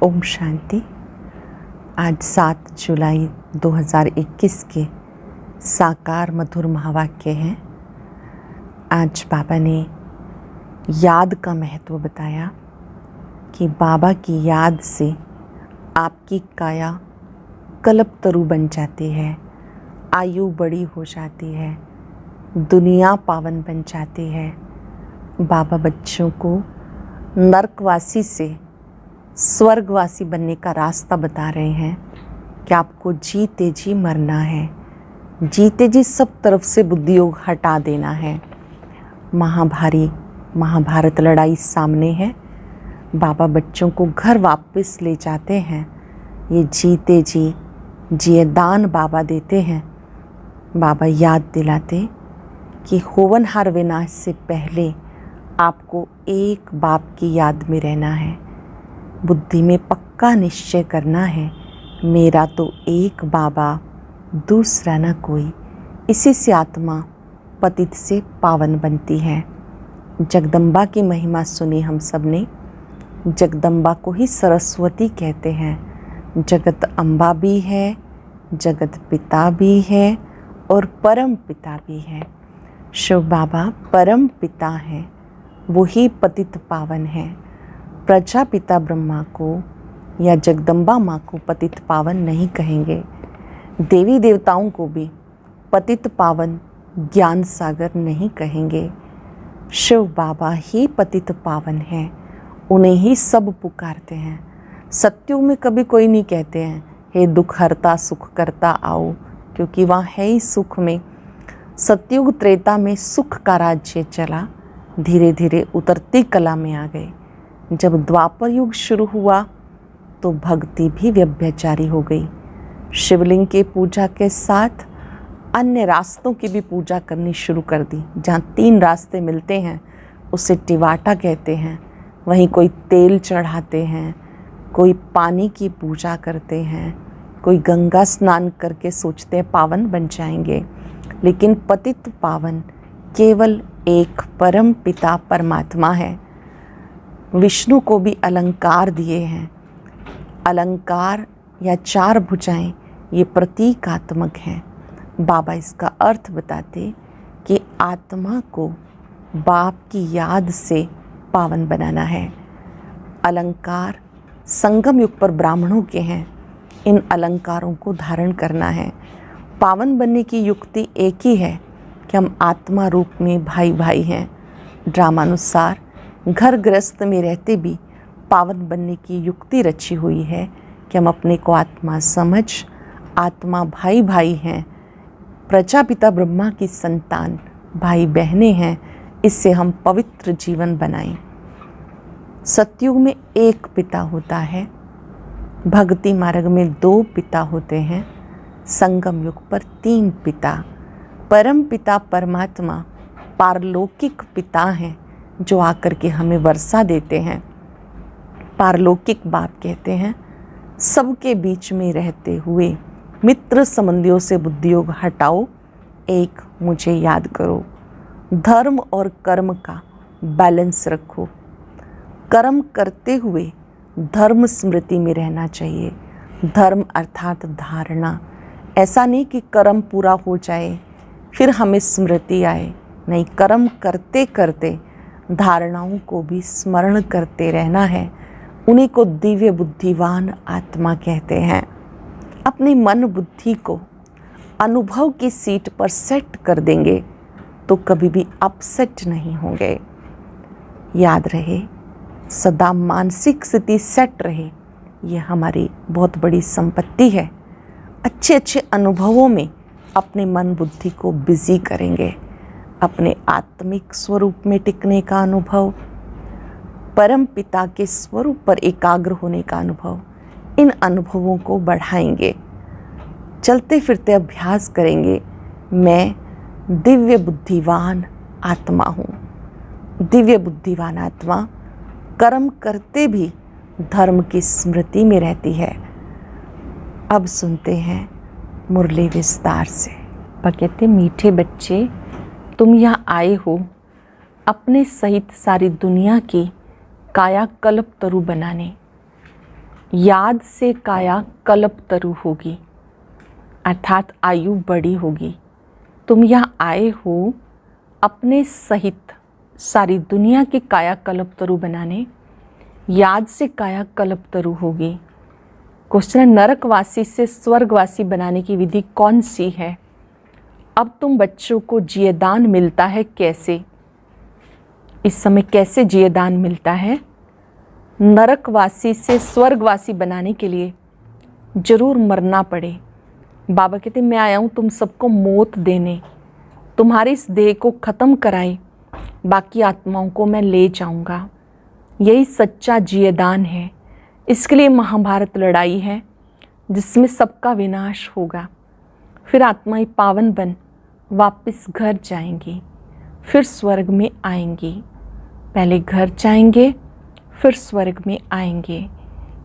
ओम शांति। आज 7 जुलाई 2021 के साकार मधुर महावाक्य हैं। आज बाबा ने याद का महत्व बताया कि बाबा की याद से आपकी काया कल्पतरु बन जाती है, आयु बड़ी हो जाती है, दुनिया पावन बन जाती है। बाबा बच्चों को नरकवासी से स्वर्गवासी बनने का रास्ता बता रहे हैं कि आपको जीते जी मरना है, जीते जी सब तरफ से बुद्धि योग हटा देना है। महाभारी महाभारत लड़ाई सामने है। बाबा बच्चों को घर वापस ले जाते हैं। ये जीते जी जिए दान बाबा देते हैं। बाबा याद दिलाते कि होवनहार विनाश से पहले आपको एक बाप की याद में रहना है। बुद्धि में पक्का निश्चय करना है, मेरा तो एक बाबा, दूसरा न कोई। इसी से आत्मा पतित से पावन बनती है। जगदम्बा की महिमा सुनी हम सब ने। जगदम्बा को ही सरस्वती कहते हैं। जगत अम्बा भी है, जगत पिता भी है और परम पिता भी है। शिव बाबा परम पिता हैं, वही पतित पावन है। प्रजापिता ब्रह्मा को या जगदम्बा माँ को पतित पावन नहीं कहेंगे। देवी देवताओं को भी पतित पावन ज्ञान सागर नहीं कहेंगे। शिव बाबा ही पतित पावन हैं, उन्हें ही सब पुकारते हैं। सत्युग में कभी कोई नहीं कहते हैं हे दुख हरता सुख करता आओ, क्योंकि वहाँ है ही सुख में। सत्युग त्रेता में सुख का राज्य चला, धीरे धीरे उतरती कला में आ गए। जब द्वापर युग शुरू हुआ तो भक्ति भी व्यभिचारी हो गई। शिवलिंग के पूजा के साथ अन्य रास्तों की भी पूजा करनी शुरू कर दी। जहाँ 3 रास्ते मिलते हैं उसे टिवाटा कहते हैं। वहीं कोई तेल चढ़ाते हैं, कोई पानी की पूजा करते हैं, कोई गंगा स्नान करके सोचते हैं पावन बन जाएंगे। लेकिन पतित पावन केवल एक परम पिता परमात्मा है। विष्णु को भी अलंकार दिए हैं। अलंकार या 4 भुजाएं ये प्रतीकात्मक हैं। बाबा इसका अर्थ बताते कि आत्मा को बाप की याद से पावन बनाना है। अलंकार संगम युग पर ब्राह्मणों के हैं। इन अलंकारों को धारण करना है। पावन बनने की युक्ति एक ही है कि हम आत्मा रूप में भाई भाई हैं। ड्रामानुसार घर गृहस्थ में रहते भी पावन बनने की युक्ति रची हुई है कि हम अपने को आत्मा समझ आत्मा भाई भाई हैं, प्रजापिता ब्रह्मा की संतान भाई बहनें हैं। इससे हम पवित्र जीवन बनाएं। सतयुग में एक पिता होता है, भक्ति मार्ग में 2 पिता होते हैं, संगम युग पर 3 पिता। परम पिता परमात्मा पारलौकिक पिता हैं जो आकर के हमें वर्षा देते हैं। पारलौकिक बाप कहते हैं सबके बीच में रहते हुए मित्र संबंधियों से बुद्धि योग हटाओ, एक मुझे याद करो। धर्म और कर्म का बैलेंस रखो। कर्म करते हुए धर्म स्मृति में रहना चाहिए। धर्म अर्थात धारणा। ऐसा नहीं कि कर्म पूरा हो जाए फिर हमें स्मृति आए, नहीं, कर्म करते करते धारणाओं को भी स्मरण करते रहना है। उन्हीं को दिव्य बुद्धिवान आत्मा कहते हैं। अपनी मन बुद्धि को अनुभव की सीट पर सेट कर देंगे तो कभी भी अपसेट नहीं होंगे। याद रहे, सदा मानसिक स्थिति सेट रहे, ये हमारी बहुत बड़ी संपत्ति है। अच्छे अच्छे अनुभवों में अपने मन बुद्धि को बिजी करेंगे। अपने आत्मिक स्वरूप में टिकने का अनुभव, परम पिता के स्वरूप पर एकाग्र होने का अनुभव, इन अनुभवों को बढ़ाएंगे। चलते फिरते अभ्यास करेंगे, मैं दिव्य बुद्धिवान आत्मा हूँ। दिव्य बुद्धिवान आत्मा कर्म करते भी धर्म की स्मृति में रहती है। अब सुनते हैं मुरली विस्तार से। कहते मीठे बच्चे, तुम यहाँ आए हो अपने सहित सारी दुनिया की काया कल्प तरु बनाने। याद से काया कल्पतरु होगी, अर्थात आयु बड़ी होगी। तुम यहाँ आए हो अपने सहित सारी दुनिया की काया कल्पतरु बनाने। याद से काया कल्पतरु होगी। क्वेश्चन, नरकवासी से स्वर्गवासी बनाने की विधि कौन सी है? अब तुम बच्चों को जियदान मिलता है कैसे? इस समय कैसे जियदान मिलता है? नरकवासी से स्वर्गवासी बनाने के लिए जरूर मरना पड़े। बाबा कहते मैं आया हूँ तुम सबको मौत देने, तुम्हारी इस देह को ख़त्म कराए, बाकी आत्माओं को मैं ले जाऊँगा। यही सच्चा जियदान है। इसके लिए महाभारत लड़ाई है जिसमें सबका विनाश होगा। फिर आत्माएं पावन बन वापस घर जाएंगी, फिर स्वर्ग में आएंगी। पहले घर जाएंगे फिर स्वर्ग में आएंगे।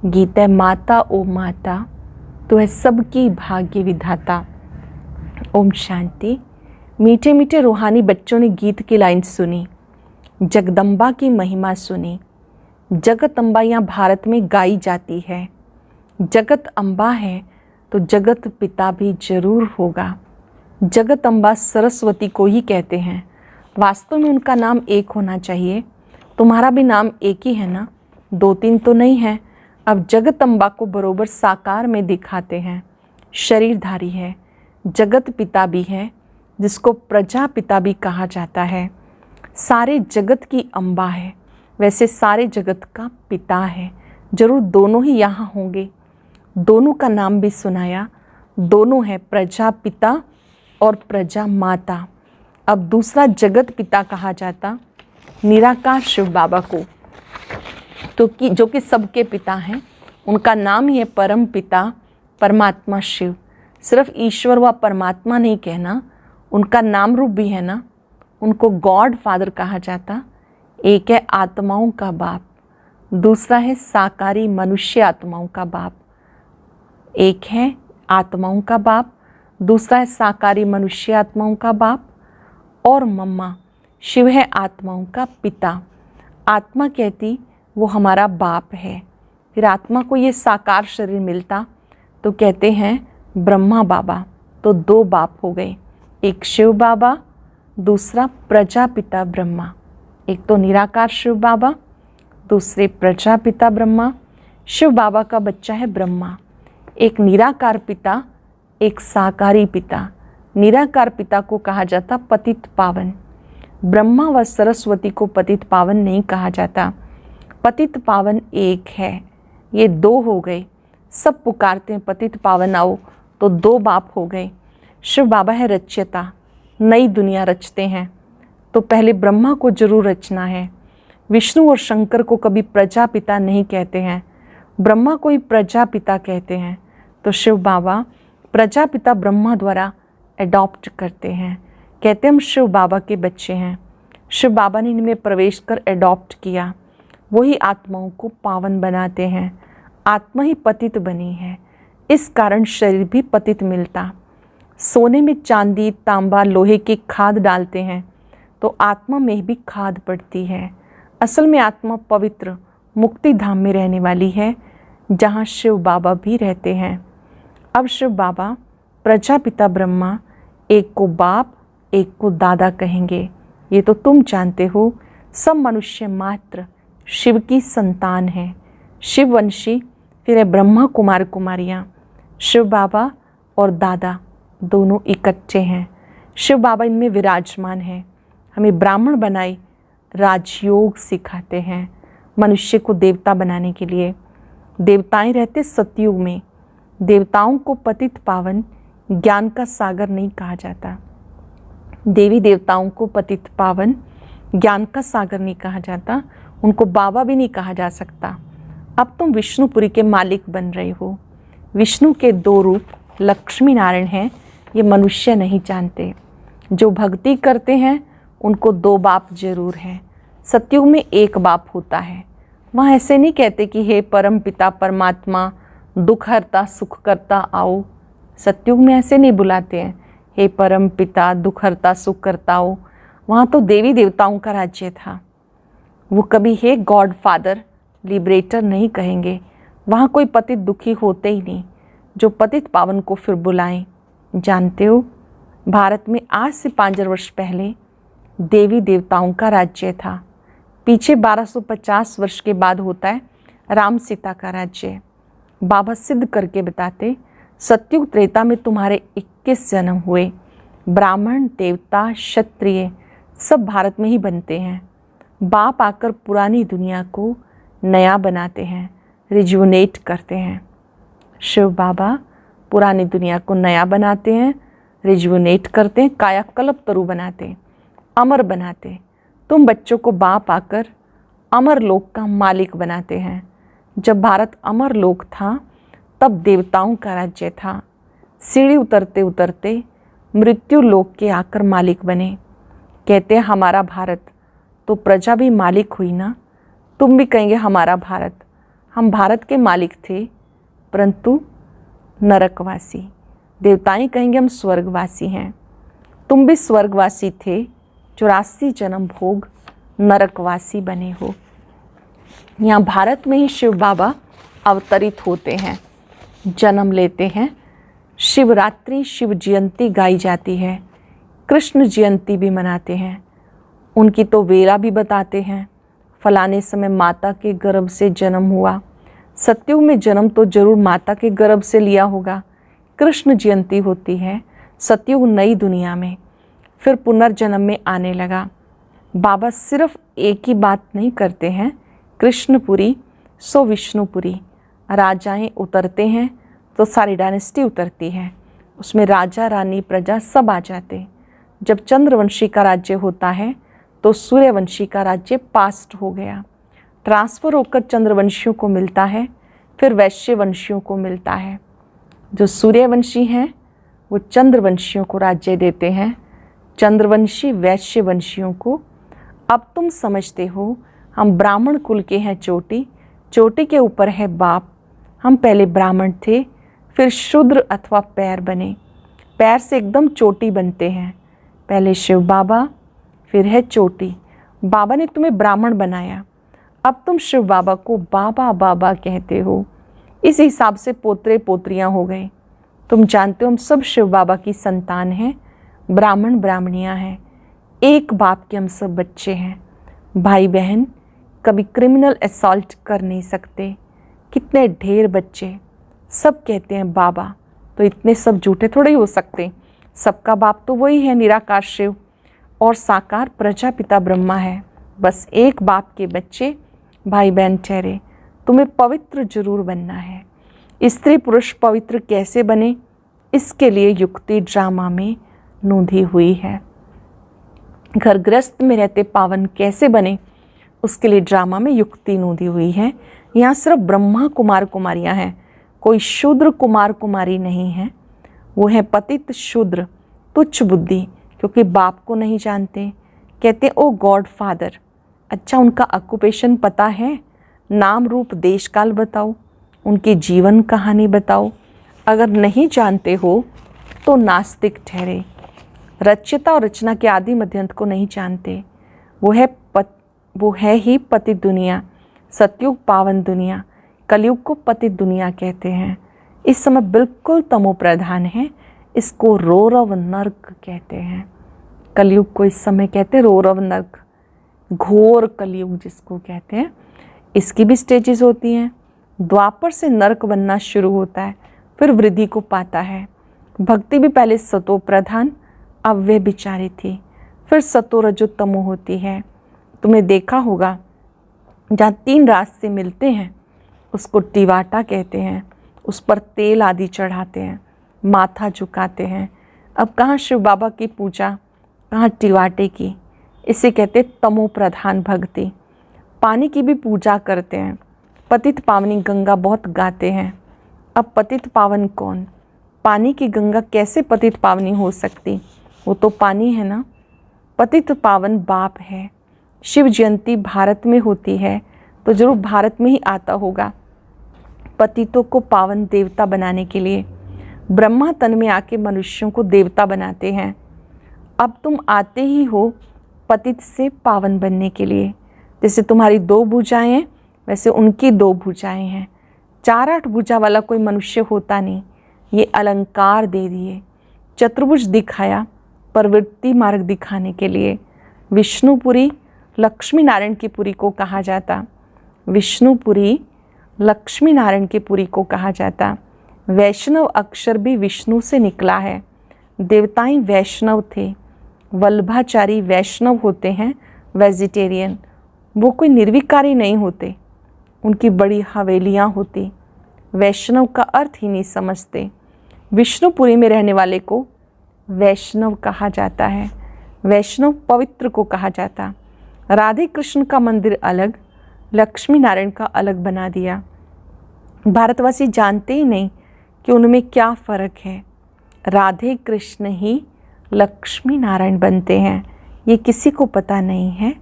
गीता माता ओ माता, तो है सबकी भाग्य विधाता। ओम शांति। मीठे मीठे रूहानी बच्चों ने गीत की लाइन सुनी, जगदम्बा की महिमा सुनी। जगत अम्बा यहाँ भारत में गाई जाती है। जगत अम्बा है तो जगत पिता भी जरूर होगा। जगत अम्बा सरस्वती को ही कहते हैं। वास्तव में उनका नाम एक होना चाहिए। तुम्हारा भी नाम एक ही है ना, दो तीन तो नहीं है। अब जगत अम्बा को बरोबर साकार में दिखाते हैं। शरीरधारी है, जगत पिता भी है, जिसको प्रजापिता भी कहा जाता है। सारे जगत की अम्बा है, वैसे सारे जगत का पिता है। जरूर दोनों ही यहाँ होंगे। दोनों का नाम भी सुनाया, दोनों है प्रजापिता और प्रजा माता। अब दूसरा जगत पिता कहा जाता निराकार शिव बाबा को, तो जो कि सबके पिता हैं। उनका नाम ही है परम पिता परमात्मा शिव। सिर्फ ईश्वर व परमात्मा नहीं कहना, उनका नाम रूप भी है ना। उनको गॉड फादर कहा जाता। एक है आत्माओं का बाप, दूसरा है साकारी मनुष्य आत्माओं का बाप। एक है आत्माओं का बाप, दूसरा है साकारी मनुष्य आत्माओं का बाप। और मम्मा शिव है आत्माओं का पिता। आत्मा कहती वो हमारा बाप है। फिर आत्मा को ये साकार शरीर मिलता तो कहते हैं ब्रह्मा बाबा। तो दो बाप हो गए, एक शिव बाबा, दूसरा प्रजापिता ब्रह्मा। एक तो निराकार शिव बाबा, दूसरे प्रजापिता ब्रह्मा। शिव बाबा का बच्चा है ब्रह्मा। एक निराकार पिता, एक साकारी पिता। निराकार पिता को कहा जाता पतित पावन। ब्रह्मा व सरस्वती को पतित पावन नहीं कहा जाता। पतित पावन एक है, ये दो हो गए। सब पुकारते हैं पतित पावन आओ, तो दो बाप हो गए। शिव बाबा है रच्यता, नई दुनिया रचते हैं। तो पहले ब्रह्मा को जरूर रचना है। विष्णु और शंकर को कभी प्रजापिता नहीं कहते हैं, ब्रह्मा को ही प्रजापिता कहते हैं। तो शिव बाबा प्रजापिता ब्रह्मा द्वारा एडॉप्ट करते हैं। कहते हम शिव बाबा के बच्चे हैं। शिव बाबा ने इनमें प्रवेश कर एडॉप्ट किया। वही आत्माओं को पावन बनाते हैं। आत्मा ही पतित बनी है, इस कारण शरीर भी पतित मिलता। सोने में चांदी तांबा लोहे की खाद डालते हैं तो आत्मा में भी खाद पड़ती है। असल में आत्मा पवित्र मुक्ति धाम में रहने वाली है, जहाँ शिव बाबा भी रहते हैं। अब शिव बाबा प्रजापिता ब्रह्मा एक को बाप एक को दादा कहेंगे। ये तो तुम जानते हो, सब मनुष्य मात्र शिव की संतान है। शिववंशी फिर है ब्रह्मा कुमार कुमारियाँ। शिव बाबा और दादा दोनों इकट्ठे हैं। शिव बाबा इनमें विराजमान है। हमें ब्राह्मण बनाए राजयोग सिखाते हैं मनुष्य को देवता बनाने के लिए। देवताएं रहते सतयुग में। देवताओं को पतित पावन ज्ञान का सागर नहीं कहा जाता। देवी देवताओं को पतित पावन ज्ञान का सागर नहीं कहा जाता। उनको बाबा भी नहीं कहा जा सकता। अब तुम विष्णुपुरी के मालिक बन रहे हो। विष्णु के दो रूप लक्ष्मी नारायण हैं, ये मनुष्य नहीं जानते। जो भक्ति करते हैं उनको दो बाप जरूर हैं। सतयुग में एक बाप होता है। वहाँ ऐसे नहीं कहते कि हे परम पिता परमात्मा दुख हरता सुख करता आओ। सतयुग में ऐसे नहीं बुलाते हैं, हे परम पिता दुख हरता सुख करता आओ। वहाँ तो देवी देवताओं का राज्य था। वो कभी हे गॉड फादर लिबरेटर नहीं कहेंगे। वहाँ कोई पतित दुखी होते ही नहीं जो पतित पावन को फिर बुलाएं। जानते हो, भारत में आज से 5000 वर्ष पहले देवी देवताओं का राज्य था। पीछे 1250 वर्ष के बाद होता है राम सीता का राज्य। बाबा सिद्ध करके बताते, सत्युग त्रेता में तुम्हारे 21 जन्म हुए। ब्राह्मण, देवता, क्षत्रिय सब भारत में ही बनते हैं। बाप आकर पुरानी दुनिया को नया बनाते हैं, रिजुवनेट करते हैं। शिव बाबा पुरानी दुनिया को नया बनाते हैं, रिजुवनेट करते हैं, कायाकल्प तरु बनाते हैं, अमर बनाते। तुम बच्चों को बाप आकर अमर लोक का मालिक बनाते हैं। जब भारत अमर लोक था तब देवताओं का राज्य था। सीढ़ी उतरते उतरते मृत्यु लोक के आकर मालिक बने। कहते हैं हमारा भारत, तो प्रजा भी मालिक हुई ना। तुम भी कहेंगे हमारा भारत। हम भारत के मालिक थे परंतु नरकवासी। देवताएं कहेंगे हम स्वर्गवासी हैं। तुम भी स्वर्गवासी थे, 84 जन्म भोग नरकवासी बने हो। यहाँ भारत में ही शिव बाबा अवतरित होते हैं, जन्म लेते हैं। शिवरात्रि, शिव जयंती गाई जाती है, कृष्ण जयंती भी मनाते हैं। उनकी तो वेला भी बताते हैं, फलाने समय माता के गर्भ से जन्म हुआ। सत्युग में जन्म तो जरूर माता के गर्भ से लिया होगा। कृष्ण जयंती होती है सत्युग नई दुनिया में, फिर पुनर्जन्म में आने लगा। बाबा सिर्फ एक ही बात नहीं करते हैं, कृष्णपुरी सो विष्णुपुरी। राजाएं उतरते हैं तो सारी डायनेस्टी उतरती है, उसमें राजा रानी प्रजा सब आ जाते। जब चंद्रवंशी का राज्य होता है तो सूर्यवंशी का राज्य पास्ट हो गया, ट्रांसफ़र होकर चंद्रवंशियों को मिलता है, फिर वैश्यवंशियों को मिलता है। जो सूर्यवंशी हैं वो चंद्रवंशियों को राज्य देते हैं, चंद्रवंशी वैश्यवंशियों को। अब तुम समझते हो हम ब्राह्मण कुल के हैं चोटी, चोटी के ऊपर है बाप। हम पहले ब्राह्मण थे, फिर शूद्र अथवा पैर बने, पैर से एकदम चोटी बनते हैं। पहले शिव बाबा, फिर है चोटी। बाबा ने तुम्हें ब्राह्मण बनाया, अब तुम शिव बाबा को बाबा बाबा कहते हो। इस हिसाब से पोतरे पोत्रियां हो गए। तुम जानते हो हम सब शिव बाबा की संतान हैं, ब्राह्मण ब्राह्मणियां हैं, एक बाप के हम सब बच्चे हैं। भाई बहन कभी क्रिमिनल असॉल्ट कर नहीं सकते। कितने ढेर बच्चे, सब कहते हैं बाबा, तो इतने सब झूठे थोड़े ही हो सकते। सबका बाप तो वही है, निराकार शिव, और साकार प्रजापिता ब्रह्मा है। बस एक बाप के बच्चे भाई बहन ठहरे। तुम्हें पवित्र जरूर बनना है। स्त्री पुरुष पवित्र कैसे बने, इसके लिए युक्ति ड्रामा में नोंधी हुई है। घर गृहस्थ में रहते पावन कैसे बने, उसके लिए ड्रामा में युक्ति नोंधी हुई है। यहाँ सिर्फ ब्रह्मा कुमार कुमारियाँ हैं, कोई शूद्र कुमार कुमारी नहीं है। वो है पतित शूद्र, तुच्छ बुद्धि, क्योंकि बाप को नहीं जानते। कहते ओ गॉड फादर। अच्छा, उनका ऑक्यूपेशन पता है? नाम रूप देश काल बताओ, उनकी जीवन कहानी बताओ। अगर नहीं जानते हो तो नास्तिक ठहरे। रचयिता और रचना के आदि मध्यंत को नहीं जानते। वो है ही पतित दुनिया, सतयुग पावन दुनिया, कलयुग को पतित दुनिया कहते हैं। इस समय बिल्कुल तमो प्रधान है, इसको रोरव नर्क कहते हैं। कलयुग को इस समय कहते हैं रोरव नर्क, घोर कलयुग जिसको कहते हैं। इसकी भी स्टेजेस होती हैं। द्वापर से नर्क बनना शुरू होता है, फिर वृद्धि को पाता है। भक्ति भी पहले सतो प्रधान, अब वे बिचारी थी, फिर सतो रजो तमो होती है। तुमने देखा होगा जहाँ 3 रास्ते मिलते हैं उसको टिवाटा कहते हैं, उस पर तेल आदि चढ़ाते हैं, माथा झुकाते हैं। अब कहाँ शिव बाबा की पूजा, कहाँ टिवाटे की। इसे कहते तमो प्रधान भक्ति। पानी की भी पूजा करते हैं, पतित पावनी गंगा बहुत गाते हैं। अब पतित पावन कौन? पानी की गंगा कैसे पतित पावनी हो सकती? वो तो पानी है ना। पतित पावन बाप है। शिव जयंती भारत में होती है तो जरूर भारत में ही आता होगा, पतितों को पावन देवता बनाने के लिए। ब्रह्मा तन में आके मनुष्यों को देवता बनाते हैं। अब तुम आते ही हो पतित से पावन बनने के लिए। जैसे तुम्हारी 2 भुजाएं हैं, वैसे उनकी 2 भुजाएं हैं। 4-8 भुजा वाला कोई मनुष्य होता नहीं। ये अलंकार दे दिए, चतुर्भुज दिखाया प्रवृत्ति मार्ग दिखाने के लिए। विष्णुपुरी लक्ष्मी नारायण की पुरी को कहा जाता, विष्णुपुरी लक्ष्मी नारायण की पुरी को कहा जाता। वैष्णव अक्षर भी विष्णु से निकला है। देवताएं वैष्णव थे। वल्लभाचारी वैष्णव होते हैं, वेजिटेरियन। वो कोई निर्विकारी नहीं होते, उनकी बड़ी हवेलियां होती। वैष्णव का अर्थ ही नहीं समझते। विष्णुपुरी में रहने वाले को वैष्णव कहा जाता है। वैष्णव पवित्र को कहा जाता। राधे कृष्ण का मंदिर अलग, लक्ष्मी नारायण का अलग बना दिया। भारतवासी जानते ही नहीं कि उनमें क्या फ़र्क है। राधे कृष्ण ही लक्ष्मी नारायण बनते हैं, ये किसी को पता नहीं है।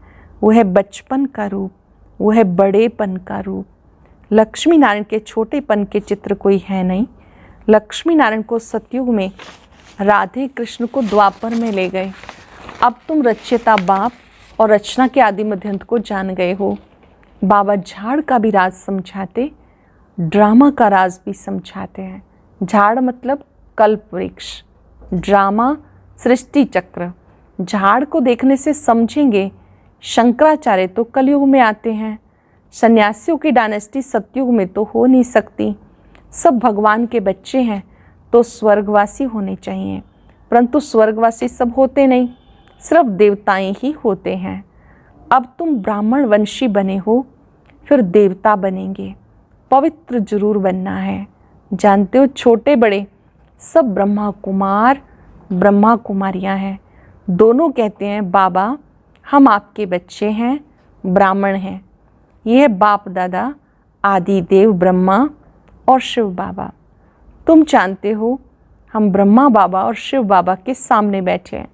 वो है बचपन का रूप, वो है बड़ेपन का रूप। लक्ष्मी नारायण के छोटेपन के चित्र कोई है नहीं। लक्ष्मी नारायण को सतयुग में, राधे कृष्ण को द्वापर में ले गए। अब तुम रचयिता बाप और रचना के आदि मध्यंत को जान गए हो। बाबा झाड़ का भी राज समझाते, ड्रामा का राज भी समझाते हैं। झाड़ मतलब कल्प वृक्ष, ड्रामा सृष्टि चक्र। झाड़ को देखने से समझेंगे शंकराचार्य तो कलयुग में आते हैं। सन्यासियों की डायनेस्टी सतयुग में तो हो नहीं सकती। सब भगवान के बच्चे हैं तो स्वर्गवासी होने चाहिए, परंतु स्वर्गवासी सब होते नहीं, सिर्फ देवताएं ही होते हैं। अब तुम ब्राह्मण वंशी बने हो, फिर देवता बनेंगे। पवित्र जरूर बनना है। जानते हो छोटे बड़े सब ब्रह्मा कुमार ब्रह्मा कुमारियां हैं। दोनों कहते हैं बाबा हम आपके बच्चे हैं, ब्राह्मण हैं। ये है बाप दादा आदि देव ब्रह्मा और शिव बाबा। तुम जानते हो हम ब्रह्मा बाबा और शिव बाबा के सामने बैठे हैं।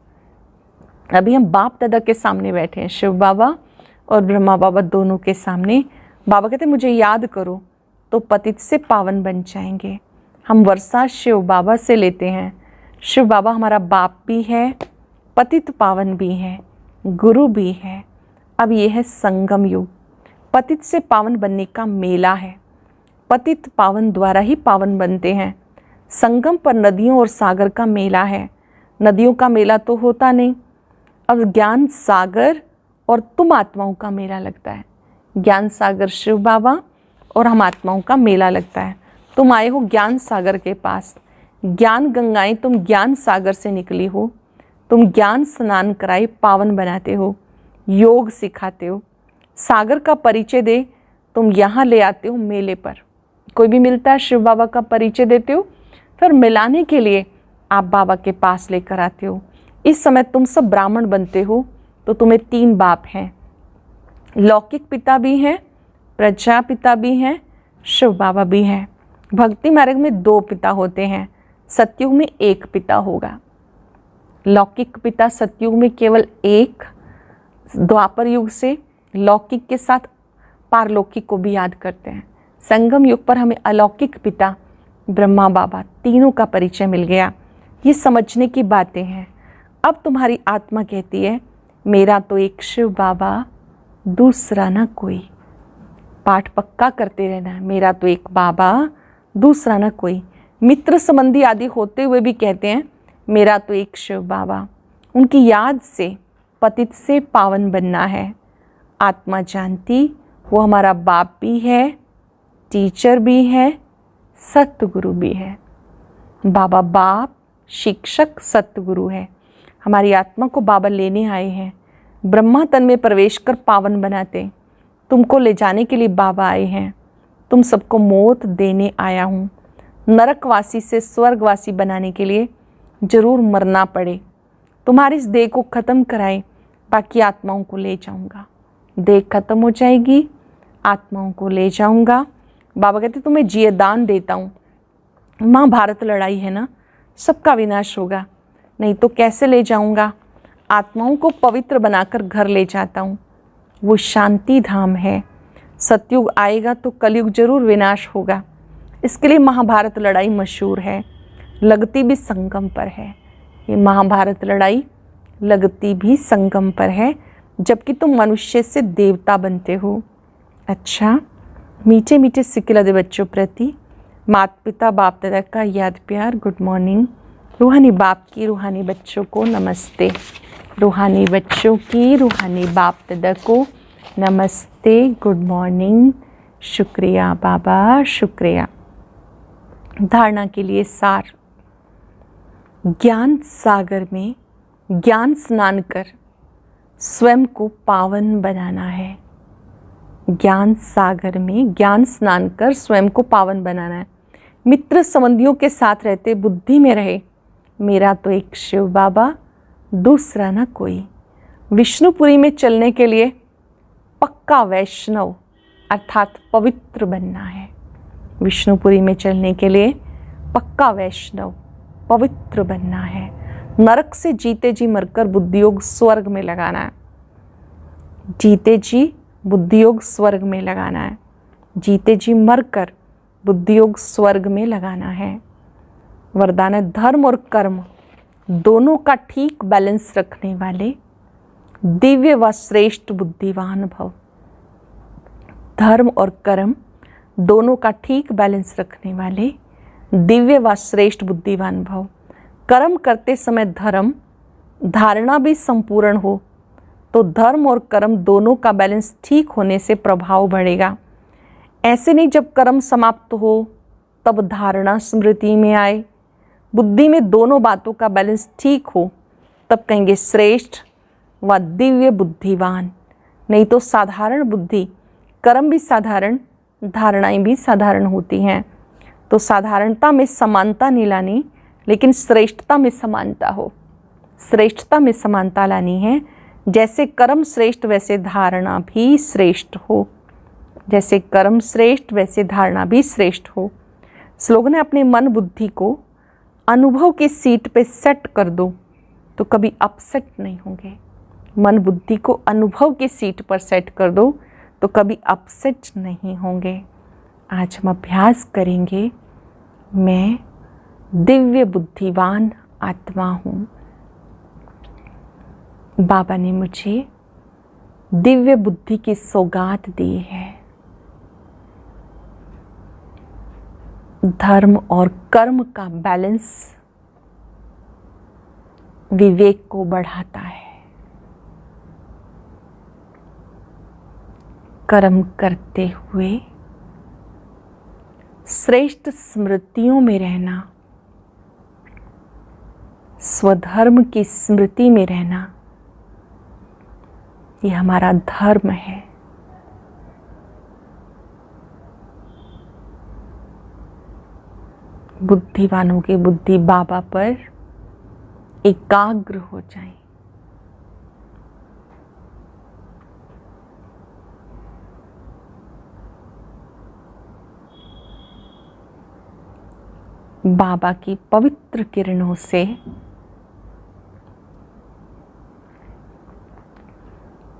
अभी हम बाप दादा के सामने बैठे हैं, शिव बाबा और ब्रह्मा बाबा दोनों के सामने। बाबा कहते मुझे याद करो तो पतित से पावन बन जाएंगे। हम वर्षा शिव बाबा से लेते हैं। शिव बाबा हमारा बाप भी है, पतित पावन भी है, गुरु भी है। अब यह है संगम युग। पतित से पावन बनने का मेला है। पतित पावन द्वारा ही पावन बनते हैं। संगम पर नदियों और सागर का मेला है। नदियों का मेला तो होता नहीं। अब ज्ञान सागर और तुम आत्माओं का मेला लगता है। ज्ञान सागर शिव बाबा और हम आत्माओं का मेला लगता है। तुम आए हो ज्ञान सागर के पास। ज्ञान गंगाएं तुम ज्ञान सागर से निकली हो। तुम ज्ञान स्नान कराए पावन बनाते हो, योग सिखाते हो। सागर का परिचय दे तुम यहाँ ले आते हो मेले पर। कोई भी मिलता है शिव बाबा का परिचय देते हो, फिर मिलाने के लिए आप बाबा के पास लेकर आते हो। इस समय तुम सब ब्राह्मण बनते हो तो तुम्हें 3 बाप हैं। लौकिक पिता भी हैं, प्रजापिता भी हैं, शिव बाबा भी हैं। भक्ति मार्ग में 2 पिता होते हैं, सतयुग में 1 पिता होगा। लौकिक पिता सतयुग में केवल 1, द्वापर युग से लौकिक के साथ पारलौकिक को भी याद करते हैं। संगम युग पर हमें अलौकिक पिता ब्रह्मा बाबा तीनों का परिचय मिल गया। ये समझने की बातें हैं। अब तुम्हारी आत्मा कहती है मेरा तो एक शिव बाबा, दूसरा ना कोई। पाठ पक्का करते रहना है। मेरा तो एक बाबा, दूसरा ना कोई। मित्र संबंधी आदि होते हुए भी कहते हैं मेरा तो एक शिव बाबा। उनकी याद से पतित से पावन बनना है। आत्मा जानती वो हमारा बाप भी है, टीचर भी है, सतगुरु भी है। बाबा बाप, शिक्षक, सतगुरु है। हमारी आत्मा को बाबा लेने आए हैं। ब्रह्मा तन में प्रवेश कर पावन बनाते। तुमको ले जाने के लिए बाबा आए हैं। तुम सबको मौत देने आया हूँ। नरकवासी से स्वर्गवासी बनाने के लिए जरूर मरना पड़े। तुम्हारी इस देह को ख़त्म कराए, बाकी आत्माओं को ले जाऊंगा। देह खत्म हो जाएगी, आत्माओं को ले जाऊंगा। बाबा कहते तुम्हें जिये दान देता हूँ। महाभारत लड़ाई है ना, सबका विनाश होगा, नहीं तो कैसे ले जाऊंगा। आत्माओं को पवित्र बनाकर घर ले जाता हूँ। वो शांति धाम है। सतयुग आएगा तो कलयुग जरूर विनाश होगा। इसके लिए महाभारत लड़ाई मशहूर है। लगती भी संगम पर है। ये महाभारत लड़ाई लगती भी संगम पर है, जबकि तुम मनुष्य से देवता बनते हो। अच्छा, मीठे मीठे सिक्के लदे बच्चों प्रति माता पिता बाप दादा का याद प्यार गुड मॉर्निंग। रूहानी बाप की रूहानी बच्चों को नमस्ते। रूहानी बच्चों की रूहानी बाप दादा को नमस्ते, गुड मॉर्निंग। शुक्रिया बाबा, शुक्रिया। धारणा के लिए सार। ज्ञान सागर में ज्ञान स्नान कर स्वयं को पावन बनाना है। ज्ञान सागर में ज्ञान स्नान कर स्वयं को पावन बनाना है। मित्र संबंधियों के साथ रहते बुद्धि में रहे, मेरा तो एक शिव बाबा, दूसरा ना कोई। विष्णुपुरी में चलने के लिए पक्का वैष्णव अर्थात पवित्र बनना है। विष्णुपुरी में चलने के लिए पक्का वैष्णव पवित्र बनना है। नरक से जीते जी मरकर बुद्धियोग स्वर्ग में लगाना है। जीते जी बुद्धियोग स्वर्ग में लगाना है। जीते जी मरकर बुद्धियोग स्वर्ग में लगाना है। वरदान है धर्म और कर्म दोनों का ठीक बैलेंस रखने वाले दिव्य व श्रेष्ठ बुद्धिवान भव। धर्म और कर्म दोनों का ठीक बैलेंस रखने वाले दिव्य व श्रेष्ठ बुद्धिवान भव। कर्म करते समय धर्म धारणा भी संपूर्ण हो तो धर्म और कर्म दोनों का बैलेंस ठीक होने से प्रभाव बढ़ेगा। ऐसे नहीं जब कर्म समाप्त हो तब धारणा स्मृति में आए। बुद्धि में दोनों बातों का बैलेंस ठीक हो तब कहेंगे श्रेष्ठ व दिव्य बुद्धिवान। नहीं तो साधारण बुद्धि, कर्म भी साधारण, धारणाएं भी साधारण होती हैं। तो साधारणता में समानता नहीं लानी, लेकिन श्रेष्ठता में समानता हो। श्रेष्ठता में समानता लानी है। जैसे कर्म श्रेष्ठ वैसे धारणा भी श्रेष्ठ हो। जैसे कर्म श्रेष्ठ वैसे धारणा भी श्रेष्ठ हो। स्लोगन है अपने मन बुद्धि को अनुभव की सीट पे सेट कर दो तो कभी अपसेट नहीं होंगे। मन बुद्धि को अनुभव की सीट पर सेट कर दो तो कभी अपसेट नहीं होंगे। आज हम अभ्यास करेंगे, मैं दिव्य बुद्धिवान आत्मा हूँ। बाबा ने मुझे दिव्य बुद्धि की सौगात दी है। धर्म और कर्म का बैलेंस विवेक को बढ़ाता है। कर्म करते हुए श्रेष्ठ स्मृतियों में रहना, स्वधर्म की स्मृति में रहना, ये हमारा धर्म है। बुद्धिवानों की बुद्धि बाबा पर एकाग्र हो जाए। बाबा की पवित्र किरणों से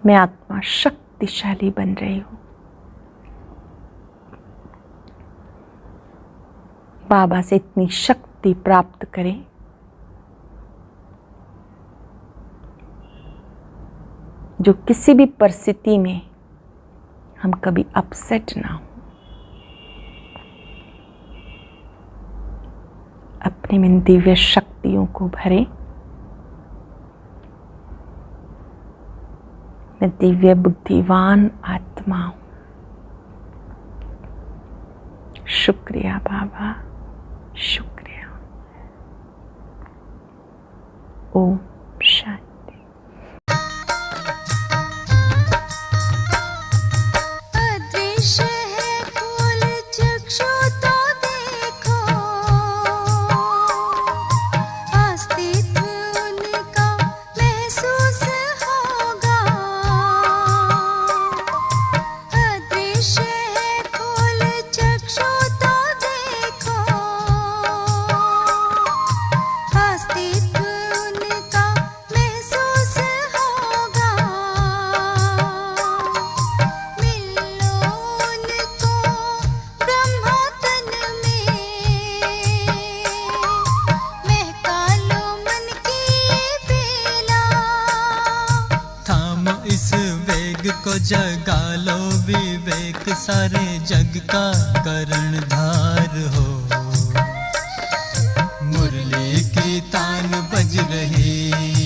मैं आत्मा शक्तिशाली बन रही हूँ। बाबा से इतनी शक्ति प्राप्त करें जो किसी भी परिस्थिति में हम कभी अपसेट ना हो। अपने में दिव्य शक्तियों को भरें। मैं दिव्य बुद्धिवान आत्मा हूँ। शुक्रिया बाबा, शुक्रिया। ओम शांति। अस्तित्व उनका एक सारे जग का कर्णधार हो। मुरली की तान बज रही